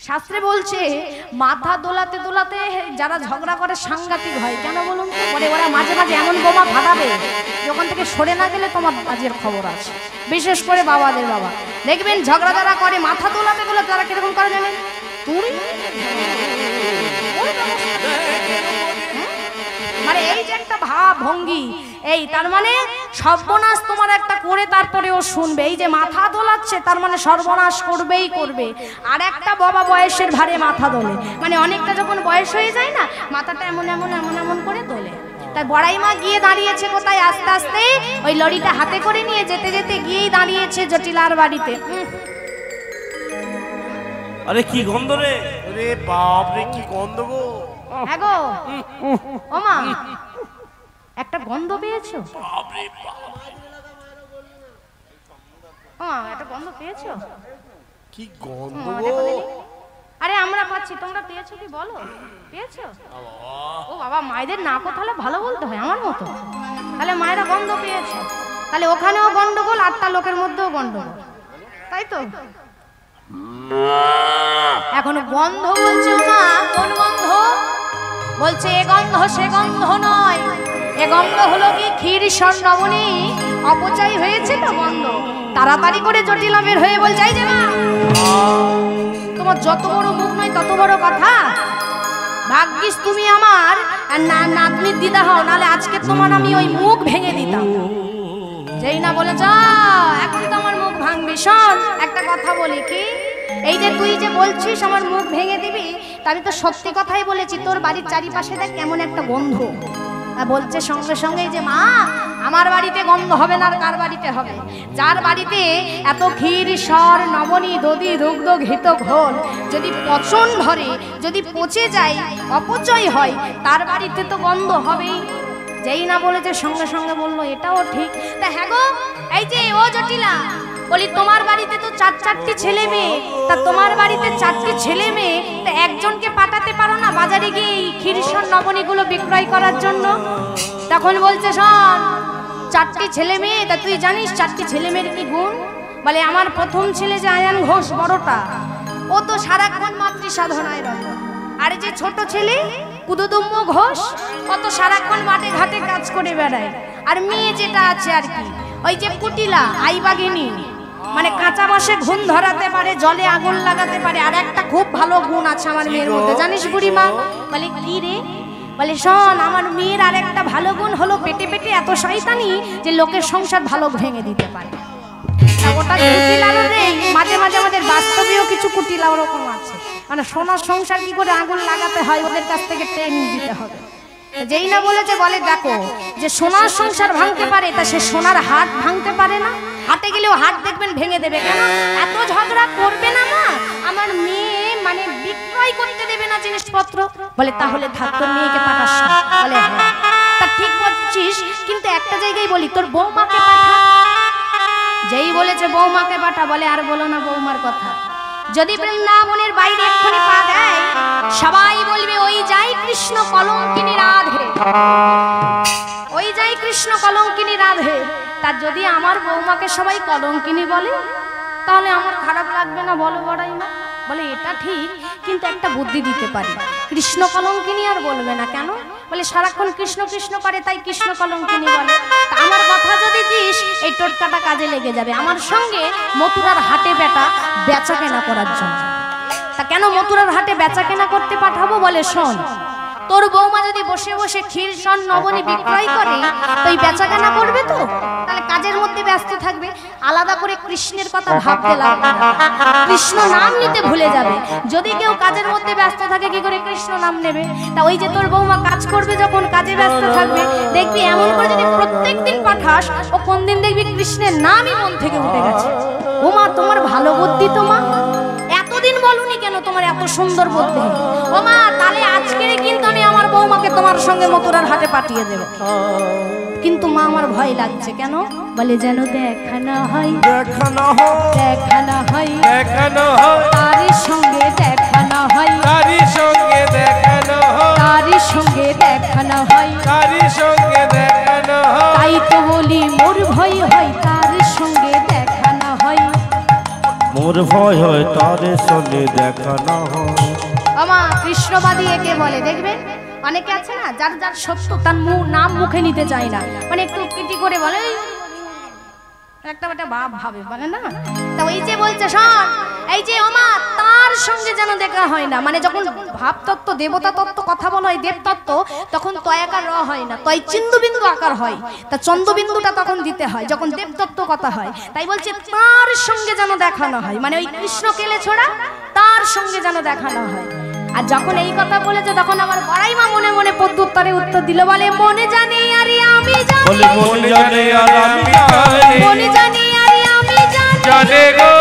শাস্ত্রে বলছে মাথা দোলাতে দোলাতে যারা ঝগড়া করে সাংঘাতিক হয় কেন বলুন তো পরে ওরা মাঝে মাঝে এমন বোমা ফাটাবে যখন থেকে সরে না গেলে তোমার বাজের খবর আছে বিশেষ করে বাবাদের বাবা দেখবেন ঝগড়া যারা করে মাথা দোলাতে দোলাতে তারা কিরকম করে জানেন তুই মানে এই যে একটা ভাব ভঙ্গি এই তার মানে সর্বনাশ তোমার একটা করে তারপরে ও শুনবে এই যে মাথা দোলাচ্ছে তার মানে সর্বনাশ করবেই করবে আর একটা বাবা বয়সের ভারে মাথা দোলে মানে অনেকটা যখন বয়স হয়ে যায় না মাথাটা এমন এমন এমন এমন করে দোলে তাই বড়াই মা গিয়ে দাঁড়িয়েছে কোথায় আস্তে আস্তে ওই লড়িটা হাতে করে নিয়ে যেতে যেতে গিয়েই দাঁড়িয়েছে জটিলার বাড়িতে আরে কি গন্ধ রে রে বাপ রে কি গন্ধ গো হ্যাঁ গো ওমা একটা গন্ধ পেয়েছো বাপ রে বাপ একটা গন্ধ পেয়েছো কি গন্ধ দেখো গো দেখি। আরে আমরা পাচ্ছি তোমরা পেয়েছো কি বলো পেয়েছো ও বাবা মায়েদের না কোথালে ভালো বলতে হয় আমার মতো তাহলে মায়েরা গন্ধ পেয়েছো তাহলে ওখানেও গন্ডগোল আটটা লোকের মধ্যেও গন্ডগোল তাই তো এখন গন্ধ বলছে মা কোন গন্ধ বলছে এ গন্ধ সে গন্ধ নয় এ গন্ধ হলো কি ক্ষীর স্বর্ণমণি অপচয় হয়েছে তো গন্ধ তাড়াতাড়ি করে জটিলা বের হয়ে বল যাই যে না তোমার যত বড় মুখ নয় তত বড় কথা ভাগ্যিস তুমি আমার নাতনির দিদা হও নালে আজকে তোমার আমি ওই মুখ ভেঙে দিতাম যেই না বলে যা এখন তো আমার মুখ ভাঙবি শোন একটা কথা বলি কি এই যে তুই যে বলছিস আমার মুখ ভেঙে দিবি তা আমি তো সত্যি কথাই বলেছি তোর বাড়ির চারিপাশে দেখ কেমন একটা গন্ধ বলছে সঙ্গে সঙ্গে যে মা আমার বাড়িতে গন্ধ হবে না আর কার বাড়িতে হবে যার বাড়িতে এত ক্ষীর সর নবনী দধি দুগ্ধ ঘৃত ঘোল যদি পচন ধরে যদি পচে যায় অপচয় হয় তার বাড়িতে তো গন্ধ হবেই যেই না বলেছে সঙ্গে সঙ্গে বললো এটাও ঠিক তা হ্যাঁ গো এই যে ও জটিলা বলি তোমার বাড়িতে তো চারটি ছেলে মেয়ে তা তোমার বাড়িতে 4টি ছেলে মেয়ে তা একজনকে পাঠাতে পারো না বাজারে গিয়ে এই ক্ষীরসর নবনীগুলো বিক্রয় করার জন্য তখন বলছে শোন 4টি ছেলে মেয়ে তা তুই জানিস 4টি ছেলে মেয়ের কি গুণ বলে আমার প্রথম ছেলে যে আয়ান ঘোষ বড়টা ও তো সারাক্ষণ মাতৃ সাধনায় রত আর যে ছোট ছেলে কুদুদুম্ম ঘোষ ও তো সারাক্ষণ মাঠে ঘাটে কাজ করে বেড়ায় আর মেয়ে যেটা আছে আর কি ওই যে কুটিলা আইবাগিনী মানে কাঁচা বাসে ঘুম ধরাতে পারে জলে আগুন লাগাতে পারে আর একটা খুব ভালো গুণ আছে আমার মেয়ের মধ্যে জানিস বুড়িমা বলে কি রে বলে শোন আমার মেয়ের আর একটা ভালো গুণ হলো পেটে পেটে এত শয়তানি যে লোকের সংসার ভালো ভেঙে দিতে পারে ওটা কুটিলারও নেই মাঝে মাঝে আমাদের বাস্তবেও কিছু কুটিলা ওরকম আছে মানে সোনার সংসার কি করে আগুন লাগাতে হয় ওদের কাছ থেকে ট্রেনিং দিতে হবে যেই না বলেছে বলে দেখো যে সোনার সংসার ভাঙতে পারে তা সে সোনার হাট ভাঙতে পারে না হাটে হাটে গেলেও হাট দেখবেন ভেঙে দেবে। কেন এত ঝগড়া করবে না মা? আমার মেয়ে মানে বিক্রয় করতে দেবে না জিনিসপত্র। বলে তাহলে থাক, তোর মেয়েকে পাঠাস না। বলে হ্যাঁ, তা ঠিক বলছিস, কিন্তু একটা জায়গায় বলি তোর বৌমাকে পাঠা। যেই বলেছে বৌমাকে পাঠা, বলে আর বলো না বৌমার কথা। যদি বৃন্দাবনের বাইরে এক্ষুনি পা দেয়, সবাই বলবে ওই যাই কৃষ্ণ কলঙ্কিনী রাধে, ওই যাই কৃষ্ণ কলঙ্কিনী রাধে। তার যদি আমার বৌমাকে সবাই কলঙ্কিনী বলে, তাহলে আমার খারাপ লাগবে না বলো বড়াই না? বলে এটা ঠিক, কিন্তু একটা বুদ্ধি দিতে পারি, কৃষ্ণ কলঙ্কিনী আর বলবে না। কেন? বলে সারাক্ষণ কৃষ্ণ কৃষ্ণ করে, তাই কৃষ্ণ কলঙ্কিনী বলে। তা আমার কথা যদি দিস, এই টোটকাটা কাজে লেগে যাবে। আমার সঙ্গে মথুরার হাটে বেচা কেনা করার জন্য। তা কেন মথুরার হাটে বেচা কেনা করতে পাঠাবো? বলে শোন, তোর বৌমা যদি বসে বসে ক্ষীর সন নবনী বিক্রয় করে, তো এই বেচা কেনা করবে, তো তাহলে কাজের মধ্যে ব্যস্ত থাকবে, আলাদা করে কৃষ্ণের কথা ভাবতে লাগবে না, কৃষ্ণ নাম নিতে ভুলে যাবে। যদি কেউ কাজের মধ্যে ব্যস্ত থাকে, কি করে কৃষ্ণ নাম নেবে? তা ওই যে তোর বৌমা কাজ করবে, যখন কাজে ব্যস্ত থাকবে, দেখবি এমন করে যদি প্রত্যেকদিন পাঠাস, ও কোন দিন দেখবি কৃষ্ণের নামই মন থেকে উঠে গেছে। ও মা, তোমার ভালো বুদ্ধি তো মা, এতদিন বলুনি কেন তোমার এত সুন্দর বুদ্ধি? ও মা, তাহলে আজকের কিন্তু আমি আমার বৌমাকে তোমার সঙ্গে মথুরার হাটে পাঠিয়ে দেব। কিন্তু মা, আমার ভয় লাগছে। কেন? বলে যেন দেখানো হয়, দেখানো হয়, দেখানো হয়, দেখানো হয়, তারই সঙ্গে দেখানো হয়, তারি সঙ্গে দেখানো হয়, তারই সঙ্গে দেখানো হয়, তারি সঙ্গে দেখানো হয়। তাই তো বলি মোর ভয় হয়, তার সঙ্গে দেখানো হয়। মোর ভয় হয় তারে সঙ্গে দেখানো হয়। আমা কৃষ্ণবাদী একে বলে। দেখবেন অনেকে আছে না, যার যার সত্য তার নাম মুখে নিতে চায় না, মানে একটু কিটি করে বলে, একটা ভাব ভাবে, বলে না? তা ওই যে বলছে শোন, এই যে ওমা, তার সঙ্গে যেন দেখা হয় না। মানে যখন ভাব তত্ত্ব, দেবতা তত্ত্ব কথা বলা হয়, দেব তত্ত্ব, তখন তয়াকার র হয় না, তয় চিন্দু বিন্দু আকার হয়। তা চন্দ্রবিন্দুটা তখন দিতে হয় যখন দেব তত্ত্ব কথা হয়। তাই বলছে তার সঙ্গে যেন দেখানো হয়, মানে ওই কৃষ্ণ কেলে ছোড়া তার সঙ্গে যেন দেখানো হয়। আর যখন এই কথা বলেছে, তখন আমার বড়াই মা মনে মনে প্রত্যুত্তরে উত্তর দিল, বলে মনে জানি আরে আমি জানি, বলে মন জানে আর আমি জানি, মনে জানি আরে আমি জানি, জানে গো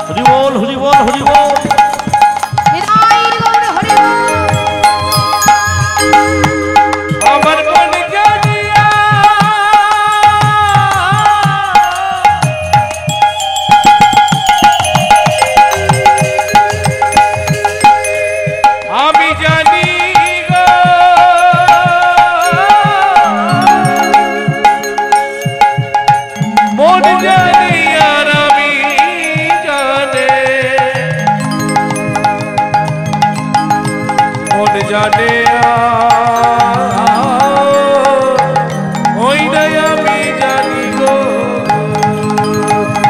হরি বল হরি বল হরি বল। হৃদয় গৌর হরি বল। আমার মন জানিয়া আমি জানি গো, মন জানি আর আমি জানে, মন জানে ওই নাই আমি জানি গো।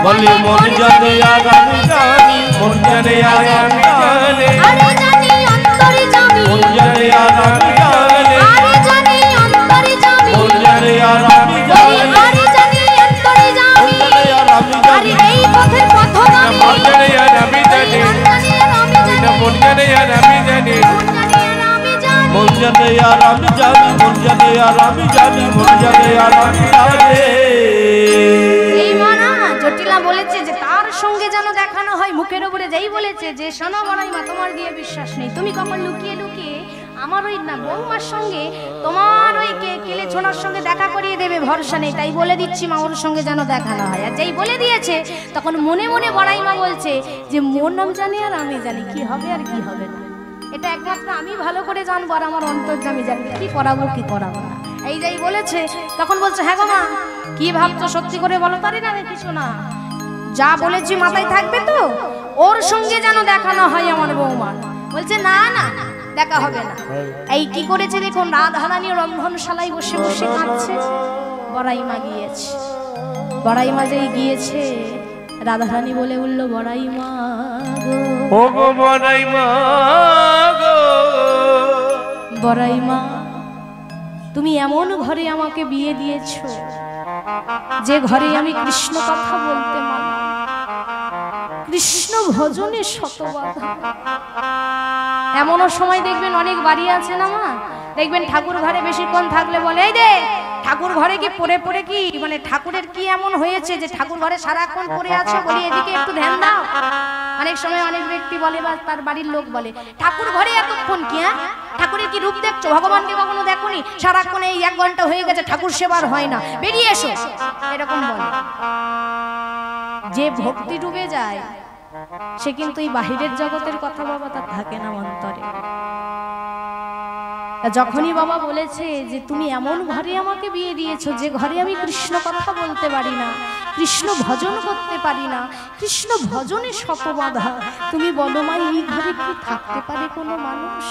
বলে মন জানে আর আমি জানি, মন জানে আর আমি জানি, আরে জানি অন্তরে জানি, মন জানে আর আমি জানি, আরে জানি অন্তরে জানি, মন জানে আর আমি বলি জানি, আরে জানি অন্তরে মন জানি, জানে আর আমি আরে জানি, এই পথের পথগামী, মন জানে আর আমি জানি, জানি আর আমি জানি, মন জানে আর আমি জানি, মন জানি আর আমি জানি। মন জানে আর আমি জানি, মন জানে আর আমি জানি, মন জানে আর আমি জানি। এই মানা জটিলা বলেছে যে তার সঙ্গে যেন দেখানো হয়, মুখের উপরে যেই বলেছে যে শোনো বড়াই মা, তোমার দিয়ে বিশ্বাস নেই, তুমি কখন লুকিয়ে লুকিয়ে আমার ওই না বৌমার সঙ্গে তোমার ওই কেলে ছোনার সঙ্গে দেখা করিয়ে দেবে, ভরসা নেই। তাই বলে দিচ্ছি মা, ওর সঙ্গে যেন দেখানো হয়। আর যেই বলে দিয়েছে, তখন মনে মনে বড়াই মা বলছে যে মোর নাম জানি আর আমি জানি, কি হবে আর কি হবে না, এটা একমাত্র আমি ভালো করে জানবো, আর আমার অন্তর্যামী জানবে কি করাবো কি করাবো না। এই যাই বলেছে, তখন বলছে হ্যাঁ গো মা, কি ভাবছো সত্যি করে বলো। তারি না রে কিছু না, যা বলেছি মাথায় থাকবে তো, ওর সঙ্গে যেন দেখানো হয় আমার বৌমা। বলছে না না, দেখা হবে না। এই কি করেছে দেখুন, রাধারানী রন্ধনশালায় বসে বসে কাঁদছে। বড়াই মা গিয়েছে, বড়াই মা যেই গিয়েছে, রাধারানী বলে উঠল, বড়াই মা গো, ও গো বড়াই মা গো, বড়াই মা তুমি এমন ঘরে আমাকে বিয়ে দিয়েছো, যে ঘরে আমি কৃষ্ণ কথা বলতে মানা, কৃষ্ণ ভজনে শত বাধা। এমনও সময় দেখবেন অনেক বাড়ি আছে না মা, দেখবেন ঠাকুর ঘরে বেশিক্ষণ থাকলে বলে, এই দে ঠাকুর ঘরে কি পড়ে পড়ে কি মানে ঠাকুরের কি এমন হয়েছে যে ঠাকুর ঘরে সারাক্ষণ পড়ে আছে? বলি এদিকে একটু ধ্যান দাও। অনেক সময় অনেক ব্যক্তি বলে বা তার বাড়ির লোক বলে ঠাকুর ঘরে এতক্ষণ কি? হ্যাঁ, ঠাকুরের কি রূপ দেখছো? ভগবানকে কখনো দেখোনি? সারাক্ষণ এই 1 ঘন্টা হয়ে গেছে ঠাকুর সেবার হয় না, বেরিয়ে এসো, এরকম বলে। যে ভক্তি ডুবে যায় সে কিন্তু এই বাহিরের জগতের কথা বাবা তার থাকে না অন্তরে। যখনই বাবা বলেছে যে তুমি এমন ঘরে আমাকে বিয়ে দিয়েছো যে ঘরে আমি কৃষ্ণ কথা বলতে পারি না, কৃষ্ণ ভজন করতে পারি না, কৃষ্ণ ভজনে শত বাধা, তুমি বলো মা এই ঘরে কি থাকতে পারে কোনো মানুষ?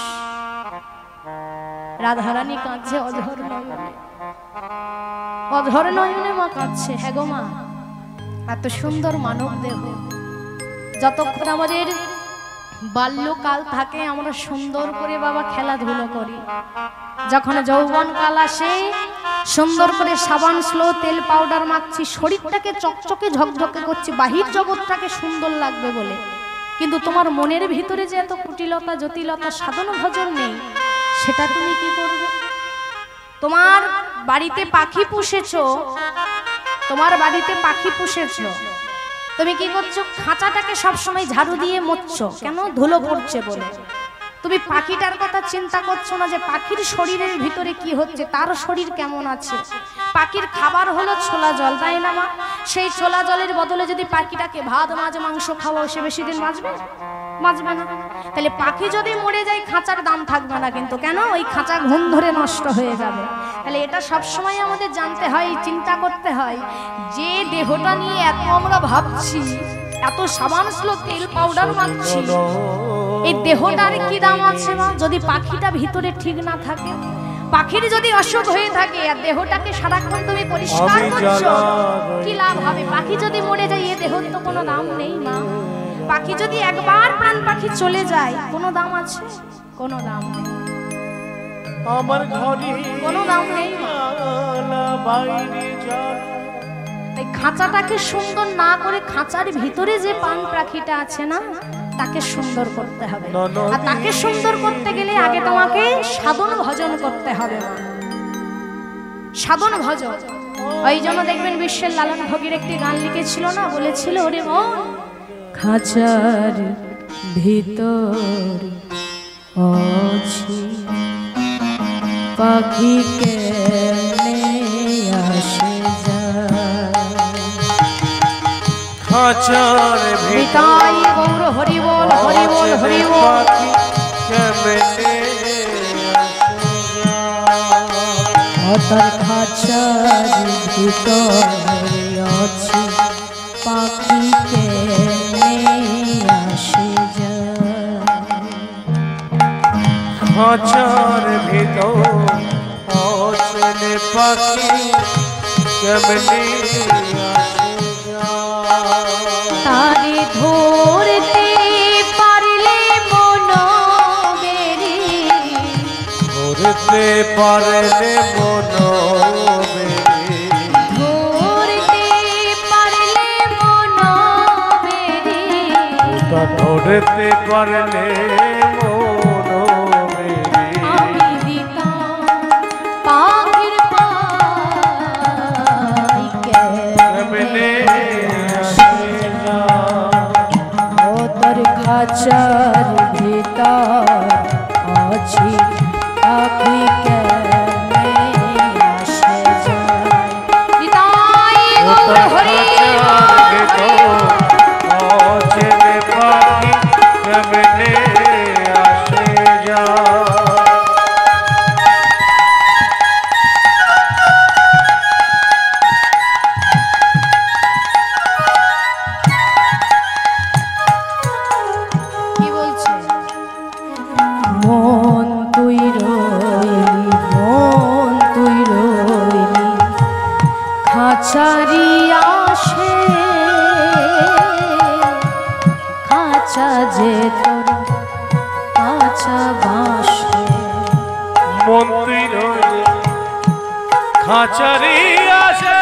রাধারানী কাঁদছে অধর নয়নে, অধর নয়নে মা কাঁদছে। হ্যাঁ গো মা, এত সুন্দর মানব দেহ, যতক্ষণ আমাদের বাল্যকাল থাকে আমরা সুন্দর করে বাবা খেলাধুলো করি, যখন যৌবন কাল আসে সুন্দর করে সাবান স্লো তেল পাউডার মাখছি, শরীরটাকে চকচকে ঝকঝকে করছি বাহির জগৎটাকে সুন্দর লাগবে বলে, কিন্তু তোমার মনের ভিতরে যে এত কুটিলতা জটিলতা সাধন ভজন নেই, সেটা তুমি কি করবে? তোমার বাড়িতে পাখি পুষেছো, তোমার বাড়িতে পাখি পুষেছো, তুমি কি করছো? খাঁচাটাকে সবসময় ঝাড়ু দিয়ে মুছছো কেন? ধুলো পড়ছে বলে। তুমি পাখিটার কথা চিন্তা করছো না যে পাখির শরীরের ভিতরে কি হচ্ছে, তার শরীর কেমন আছে। পাখির খাবার হলো ছোলা জল, তাই না মা? সেই ছোলা জলের বদলে যদি পাখিটাকে ভাত মাছ মাংস খাওয়াও, সে বেশি দিন বাঁচবে? বাঁচবে না। তাহলে পাখি যদি মরে যায় খাঁচার দাম থাকবে না, কিন্তু কেন? ওই খাঁচা ঘুম ধরে নষ্ট হয়ে যাবে। তাহলে এটা সবসময় আমাদের জানতে হয়, চিন্তা করতে হয়, যে দেহটা নিয়ে এত আমরা ভাবছি, এত সাবান স্লো তেল পাউডার মাখছি, এই দেহটার কি দাম আছে মা? যদি পাখিটা ভিতরে ঠিক না থাকে, পাখির যদি অসুখ হয়ে থাকে আর দেহটাকে সারাক্ষণ তুমি পরিষ্কার করছো, কি লাভ হবে? পাখি যদি মরে যায় এ দেহর তো কোনো দাম নেই মা। পাখি যদি একবার প্রাণ পাখি চলে যায় কোনো দাম আছে? কোনো দাম নেই, আমার ঘরে কোনো দাম নেই। বাইরে যান এই খাঁচাটাকে সুন্দর না করে খাঁচার ভিতরে যে প্রাণ পাখিটা আছে না, তাকে সুন্দর করতে হবে। আর তাকে সুন্দর করতে গেলে আগে তোমাকে সাধন ভজন করতে হবে। সাধন ভজন, ওই জন্য দেখবেন বিশ্বের লালন ভোগীর একটি গান লিখেছিল না, বলেছিল ওরে মন খাঁচার ভিতর আছি, পাখি কেনে আসে খাঁচার ভিতাই গৌর হরি বল হরি বল হরি বল। তার খাঁচার ভিতরে আছি, পাখিকে আসে যায়। খাঁচার ভিতর অচলে পাখি কেমনে তারে ধরতে পারলে মন বেরি, ধরতে পারলে মন ধরতে পারলে মন বেরি, ধরতে পারলে মন আমি দিতাম পাখির পাই কেমনে ও তোর খাঁচার ভিতর আছি, পাখি কেমনে আসে যায়। ভিতাই গৌর হরি অচলে পাখি কেমনে আসে যায়। কি বলছে? মন তুই রইলি, মন তুই রইলি খাঁচারি আসে, খাঁচা যে তোর খাঁচা বাসে, মন্দির খাঁচারি আসে,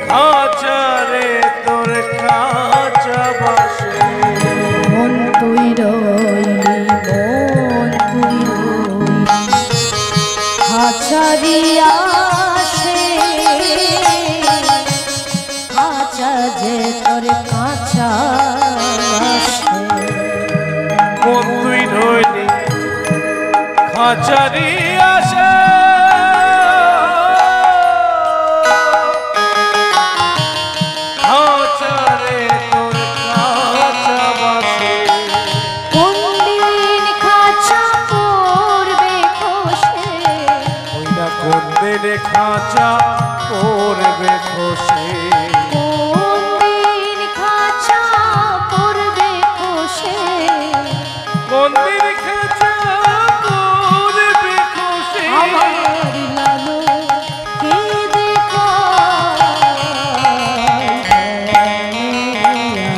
খাঁচারে তোর খাঁচা বাসে। মন তুই রইলি, মন তুই আসে কাঁচা যে তোর কাঁচা আসে মন তুই রইলি খাঁচারি আসে খাঁচারে তোর খাঁচা বাসে কোন দিন খাঁচা পড়বে খসে ওই না কোন দিনে খাঁচা পড়বে খসে কোন দিন খাঁচা পড়বে খসে কোন দিন খাঁচা পড়বে খসে আমার লালো কে দেখা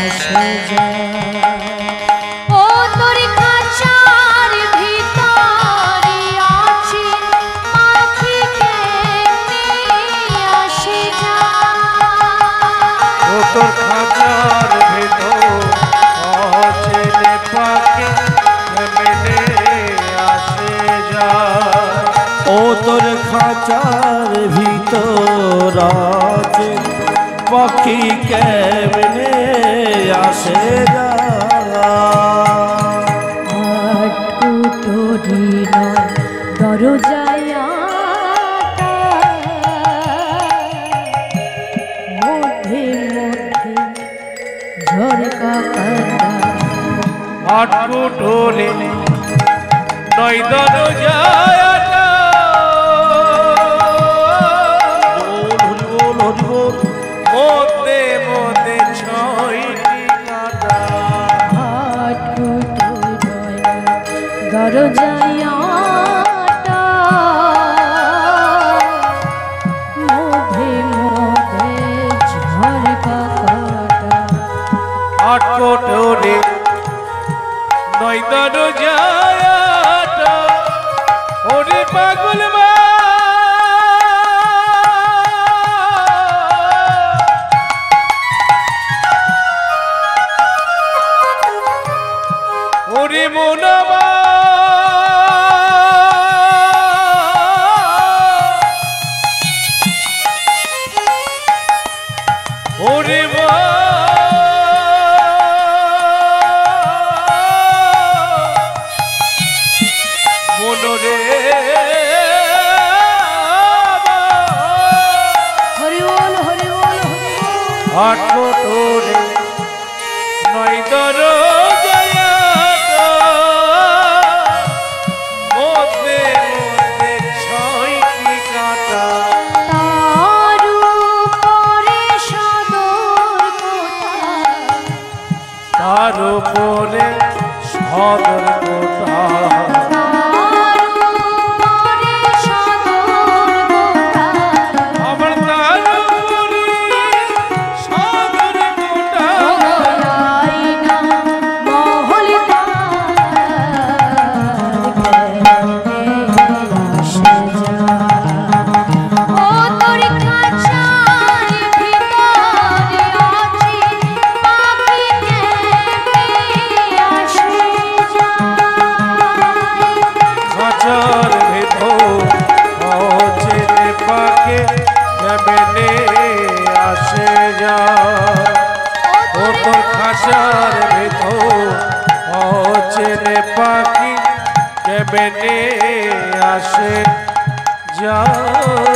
আসে যায় ও তোর খাঁচার ভিতরে আছি পাখি কেমনে আসে যায় ও তোর খাঁচার ভেতর অচেনে পাখি মেলে আসে যায় ও তোর খাঁচার ভিতর আছে পাখি কেমনে আসে আটকুটোরি নয় দরজায় মধ্যে মধ্যে ঝরকা কাদা আটকুটোরে নয়দন যায় মধ্যে মধ্যে ছয়টি কাঁটা দরজায় মধ্যে মধ্যে ঝরকা কাটা আটকুটোরে নয়দন যায় ওরে পাগল মা ওরে মোনামা ওরে মা মনোরে হরি বল হরি বল হরি বল আটকুটোরে নয়দন মধ্যে মধ্যে ছয়টি কাঁটা তার উপরে সদর কোঠা তার উপরে সদর কোঠা তার উপরে সদর কোঠা আমার তার উপরে সদর কোঠা আয়না মহল আসে যায় ও তোর খাঁচার ভিতরে আছি পাখি কেমনে আসে যায় খাঁচার ভেতর অচেনে পাখি কেমনে আসে যায় ও তোর খাঁচার ভেতর অচেনে পাখি কেমনে আসে যায়